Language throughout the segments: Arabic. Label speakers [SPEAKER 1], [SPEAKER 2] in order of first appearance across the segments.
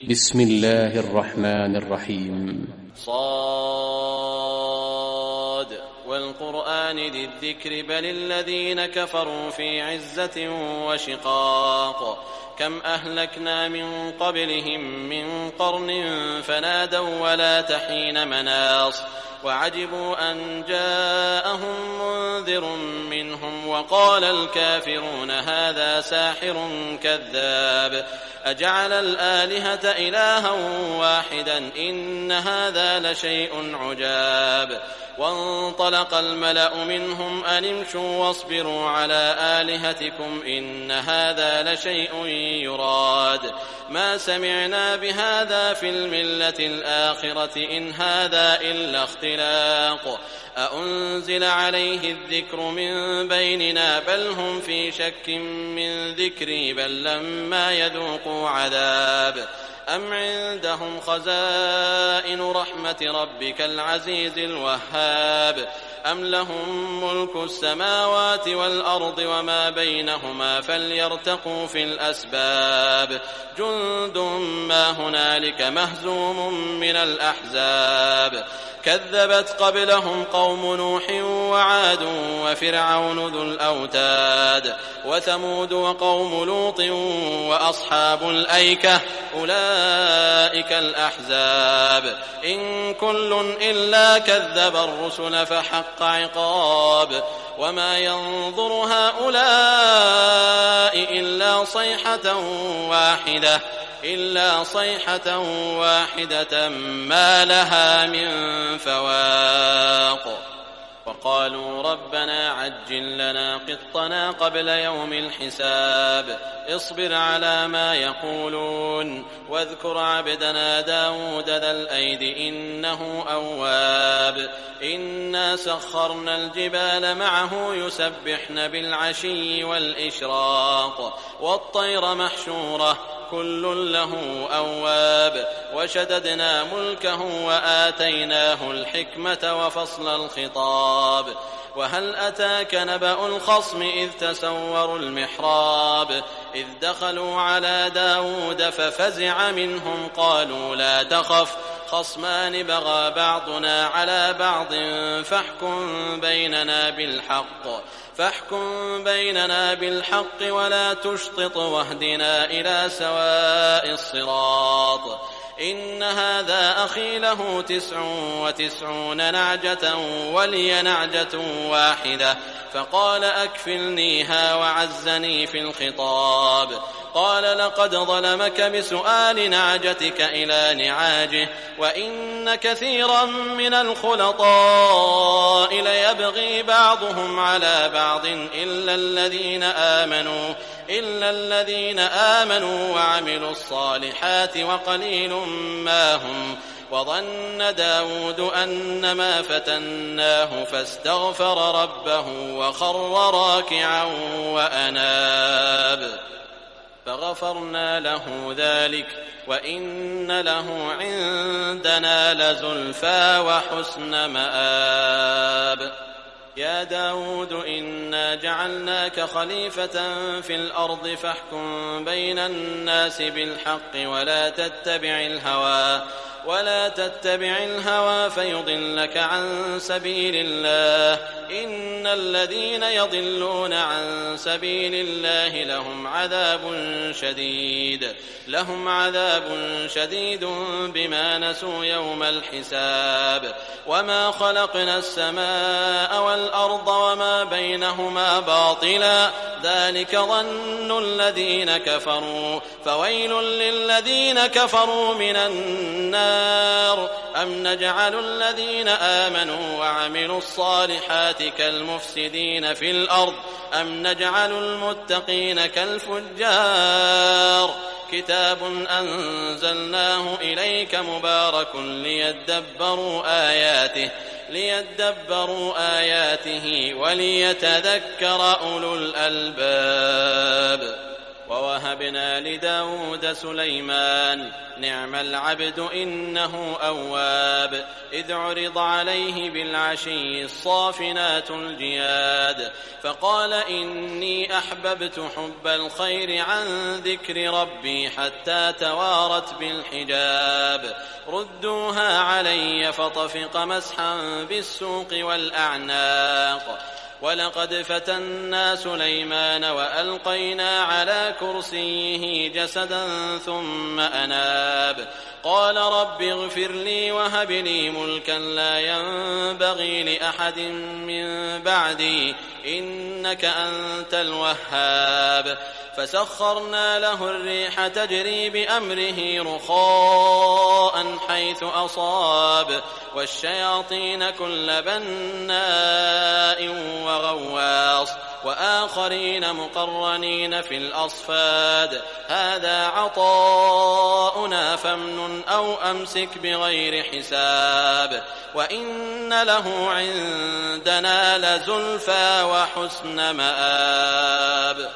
[SPEAKER 1] بسم الله الرحمن الرحيم.
[SPEAKER 2] صاد والقرآن ذي الذكر بل الذين كفروا في عزة وشقاق كم أهلكنا من قبلهم من قرن فنادوا ولا تحين مناص وعجبوا أن جاءهم منذر منهم وقال الكافرون هذا ساحر كذاب أجعل الآلهة إلها واحدا إن هذا لشيء عجاب وانطلق الملأ منهم أن امشوا واصبروا على آلهتكم إن هذا لشيء يراد ما سمعنا بهذا في الملة الآخرة إن هذا إلا اختلاق أأنزل عليه الذكر من بيننا بل هم في شك من ذكري بل لما يذوقوا عذاب أم عندهم خزائن رحمة ربك العزيز الوهاب أم لهم ملك السماوات والأرض وما بينهما فليرتقوا في الأسباب جند ما هنالك مهزوم من الأحزاب كذبت قبلهم قوم نوح وعاد وفرعون ذو الأوتاد وثمود وقوم لوط وأصحاب الأيكة أولئك الأحزاب إن كل إلا كذب الرسل فحق عقاب وما ينظر هؤلاء إلا صيحة واحدة ما لها من فواق وقالوا ربنا عجل لنا قطنا قبل يوم الحساب اصبر على ما يقولون واذكر عبدنا داود ذا الأيد إنه أواب إنا سخرنا الجبال معه يسبحن بالعشي والإشراق والطير محشورة كل له أواب وشددنا ملكه وآتيناه الحكمة وفصل الخطاب وهل أتاك نبأ الخصم إذ تسوروا المحراب إذ دخلوا على داود ففزع منهم قالوا لا تخف خصمان بغى بعضنا على بعض فاحكم بيننا بالحق ولا تشطط واهدنا إلى سواء الصراط إن هذا أخي له 99 نعجة ولي نعجة واحدة فقال أكفلنيها وعزني في الخطاب قال لقد ظلمك بسؤال نعجتك إلى نعاجه وإن كثيرا من الخلطاء ليبغي بعضهم على بعض إلا الذين آمنوا وعملوا الصالحات وقليل ما هم وظن داود أنما فتناه فاستغفر ربه وخر راكعا وأناب فغفرنا له ذلك وإن له عندنا لزلفى وحسن مآب يا داود إنا جعلناك خليفة في الأرض فاحكم بين الناس بالحق ولا تتبع الهوى فيضلك عن سبيل الله إن الذين يضلون عن سبيل الله لهم عذاب شديد بما نسوا يوم الحساب وما خلقنا السماء والأرض وما بينهما باطلا ذلك ظن الذين كفروا فويل للذين كفروا من النار أم نجعل الذين آمنوا وعملوا الصالحات كالمفسدين في الأرض أم نجعل المتقين كالفجار كتاب أنزلناه إليك مبارك ليدبروا آياته وليتذكر أولو الألباب ووهبنا لداود سليمان نعم العبد إنه أواب إذ عرض عليه بالعشي الصافنات الجياد فقال إني أحببت حب الخير عن ذكر ربي حتى توارت بالحجاب ردوها علي فطفق مسحا بالسوق والأعناق ولقد فتنا سليمان وألقينا على كرسيه جسدا ثم أناب قال رب اغفر لي وهب لي ملكا لا ينبغي لأحد من بعدي إنك أنت الوهاب فسخرنا له الريح تجري بأمره رخاء حيث أصاب والشياطين كل بناء وغواص وآخرين مقرنين في الأصفاد هذا عطاؤنا فامنن أو أمسك بغير حساب وإن له عندنا لزلفى وحسن مآب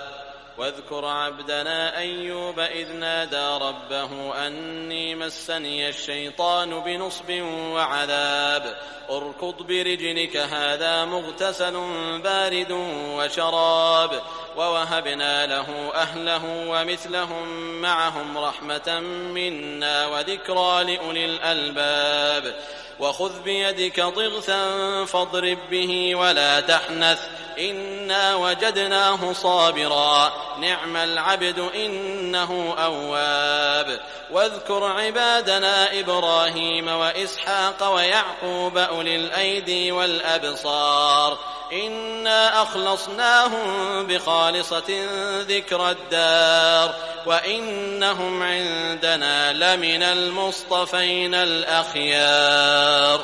[SPEAKER 2] واذكر عبدنا أيوب إذ نادى ربه أني مسني الشيطان بنصب وعذاب اركض برجلك هذا مغتسل بارد وشراب ووهبنا له أهله ومثلهم معهم رحمة منا وذكرى لأولي الألباب وخذ بيدك ضغثا فاضرب به ولا تحنث إنا وجدناه صابرا نعم العبد إنه أواب واذكر عبادنا إبراهيم وإسحاق ويعقوب أولي الأيدي والأبصار إنا أخلصناهم بخالصة ذكر الدار وإنهم عندنا لمن المصطفين الأخيار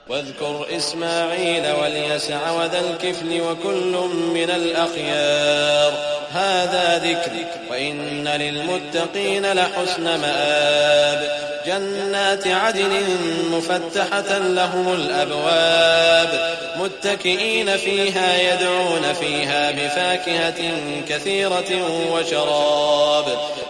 [SPEAKER 2] واذكر إسماعيل واليسع وذا الكفل وكل من الأخيار هذا ذكر وإن للمتقين لحسن مآب جنات عدن مفتحة لهم الأبواب متكئين فيها يدعون فيها بفاكهة كثيرة وشراب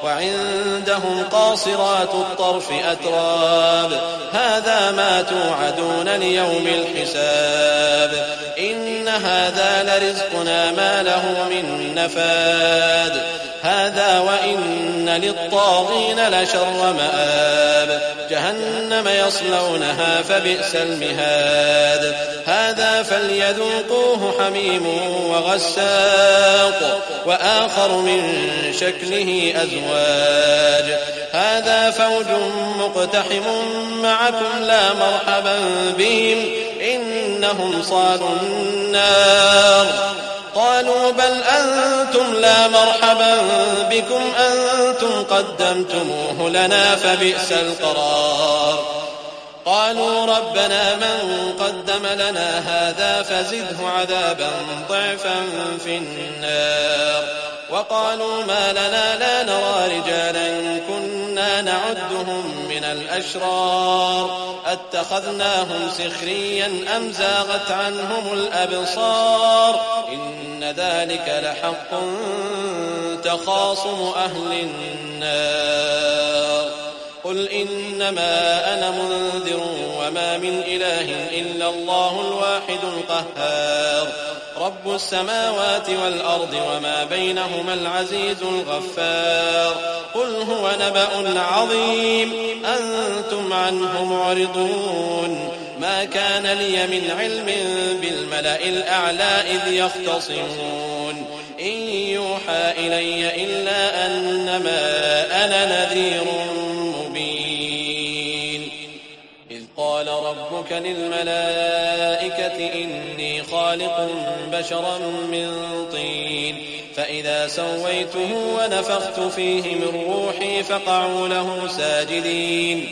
[SPEAKER 2] وعندهم قاصرات الطرف أتراب هذا ما توعدون ليوم الحساب إن هذا لرزقنا ما له من نفاد هذا وإن للطاغين لشر مآب جهنم يصلونها فبئس المهاد هذا فليذوقوه حميم وغساق وآخر من شكله أزواج هذا فوج مقتحم معكم لا مرحبا بهم إنهم صالوا النار قالوا بل أنتم لا مرحبا بكم أنتم قدمتموه لنا فبئس القرار قالوا ربنا من قدم لنا هذا فزده عذابا ضعفا في النار وقالوا ما لنا لا نرى رجالا كنا نعدهم من الأشرار أتخذناهم سخريا أم زاغت عنهم الأبصار إن ذلك لحق تخاصم أهل النار قل إنما أنا منذر وما من إله إلا الله الواحد القهار رب السماوات والأرض وما بينهما العزيز الغفار قل هو نبأ عظيم أنتم عنه معرضون ما كان لي من علم بالملأ الأعلى إذ يختصمون إن يوحى إلي إلا أنما أنا نذير مبين إذ قال ربك للملائكة إني خالق بشرا من طين فإذا سويته ونفخت فيه من روحي فقعوا له ساجدين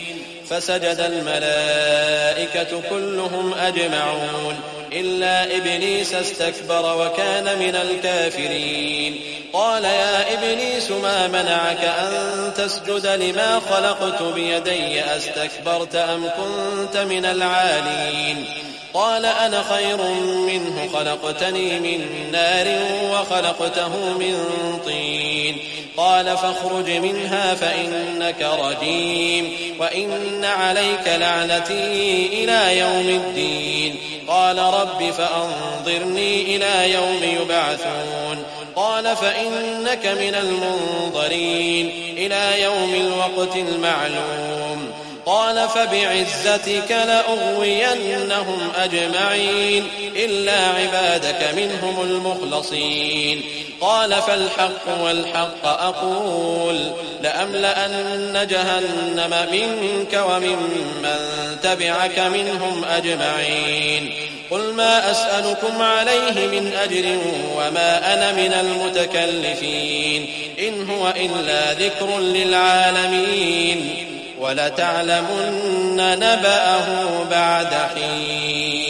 [SPEAKER 2] فسجد الملائكة كلهم أجمعون إلا إبليس استكبر وكان من الكافرين قال يا إبليس ما منعك أن تسجد لما خلقت بيدي أستكبرت أم كنت من العالين قال أنا خير منه خلقتني من نار وخلقته من طين قال فاخرج منها فإنك رجيم وإن عليك لعنتي إلى يوم الدين قال رب فأنظرني إلى يوم يبعثون قال فإنك من المنظرين إلى يوم الوقت المعلوم قال فبعزتك لأغوينهم أجمعين إلا عبادك منهم المخلصين قال فالحق والحق أقول لأملأن جهنم منك وممن تبعك منهم أجمعين قل ما أسألكم عليه من أجر وما أنا من المتكلفين إن هو إلا ذكر للعالمين ولتعلمن نبأه بعد حين